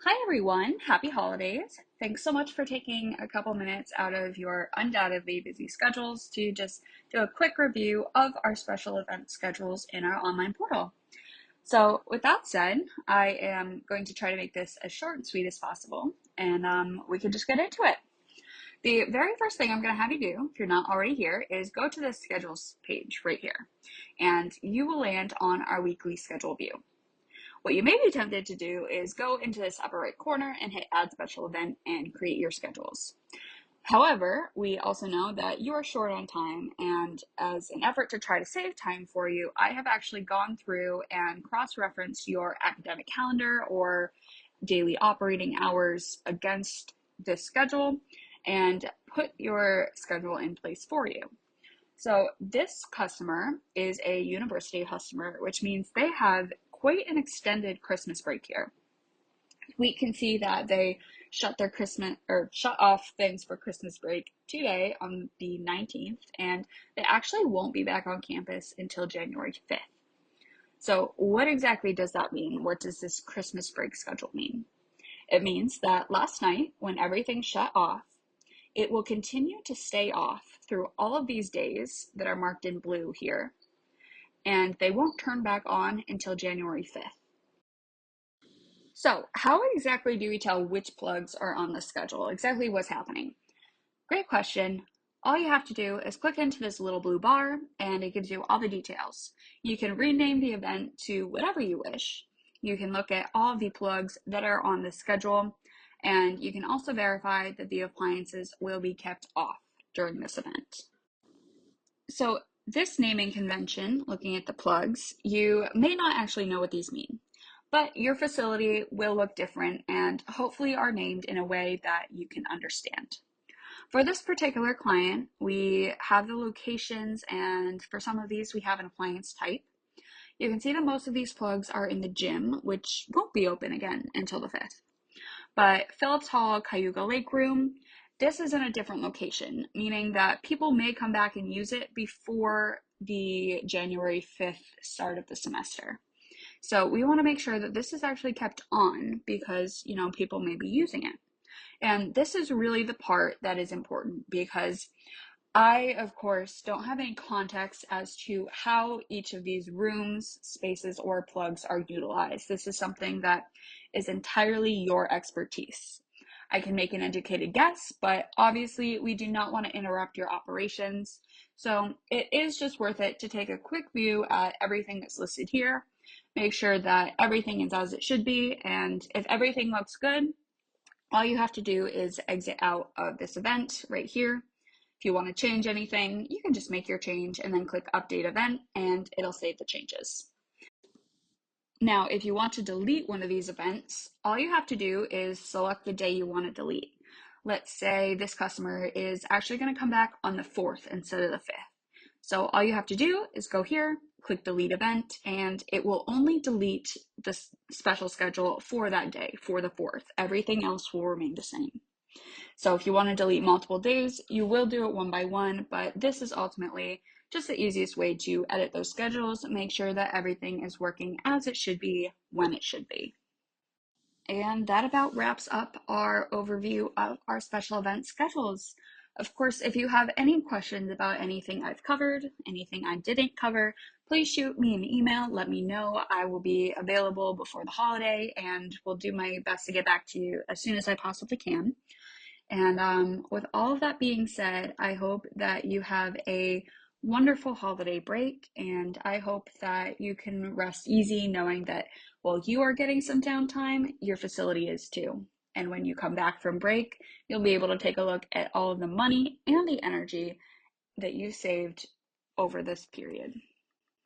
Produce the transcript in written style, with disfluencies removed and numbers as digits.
Hi everyone, happy holidays. Thanks so much for taking a couple minutes out of your undoubtedly busy schedules to just do a quick review of our special event schedules in our online portal. So with that said, I am going to try to make this as short and sweet as possible, and we can just get into it. The very first thing I'm going to have you do, if you're not already here, is go to the schedules page right here, and you will land on our weekly schedule view. What you may be tempted to do is go into this upper right corner and hit add special event and create your schedules. However, we also know that you are short on time, and as an effort to try to save time for you, I have actually gone through and cross-referenced your academic calendar or daily operating hours against this schedule and put your schedule in place for you. So this customer is a university customer, which means they have quite an extended Christmas break here. We can see that they shut off things for Christmas break today on the 19th, and they actually won't be back on campus until January 5th. So what exactly does that mean? What does this Christmas break schedule mean? It means that last night, when everything shut off, it will continue to stay off through all of these days that are marked in blue here, and they won't turn back on until January 5th. So how exactly do we tell which plugs are on the schedule? Exactly what's happening? Great question. All you have to do is click into this little blue bar and it gives you all the details. You can rename the event to whatever you wish. You can look at all of the plugs that are on the schedule, and you can also verify that the appliances will be kept off during this event. So this naming convention, looking at the plugs, you may not actually know what these mean, but your facility will look different and hopefully are named in a way that you can understand. For this particular client, we have the locations, and for some of these, we have an appliance type. You can see that most of these plugs are in the gym, which won't be open again until the 5th. But Phillips Hall, Cayuga Lake Room, this is in a different location, meaning that people may come back and use it before the January 5th start of the semester. So we want to make sure that this is actually kept on because, people may be using it. And this is really the part that is important because I, of course, don't have any context as to how each of these rooms, spaces, or plugs are utilized. This is something that is entirely your expertise. I can make an educated guess, but obviously we do not want to interrupt your operations. So it is just worth it to take a quick view at everything that's listed here, make sure that everything is as it should be, and if everything looks good, all you have to do is exit out of this event right here. If you want to change anything, you can just make your change and then click update event and it'll save the changes. Now, if you want to delete one of these events, all you have to do is select the day you want to delete. Let's say this customer is actually going to come back on the 4th instead of the 5th. So all you have to do is go here, click delete event, and it will only delete the special schedule for that day, for the 4th. Everything else will remain the same. So if you want to delete multiple days, you will do it one by one, but this is ultimately just the easiest way to edit those schedules, make sure that everything is working as it should be when it should be. And that about wraps up our overview of our special event schedules. Of course, if you have any questions about anything I've covered, anything I didn't cover, please shoot me an email. Let me know. I will be available before the holiday and will do my best to get back to you as soon as I possibly can. And with all of that being said, I hope that you have a wonderful holiday break, and I hope that you can rest easy knowing that while you are getting some downtime, your facility is too. And when you come back from break, you'll be able to take a look at all of the money and the energy that you saved over this period.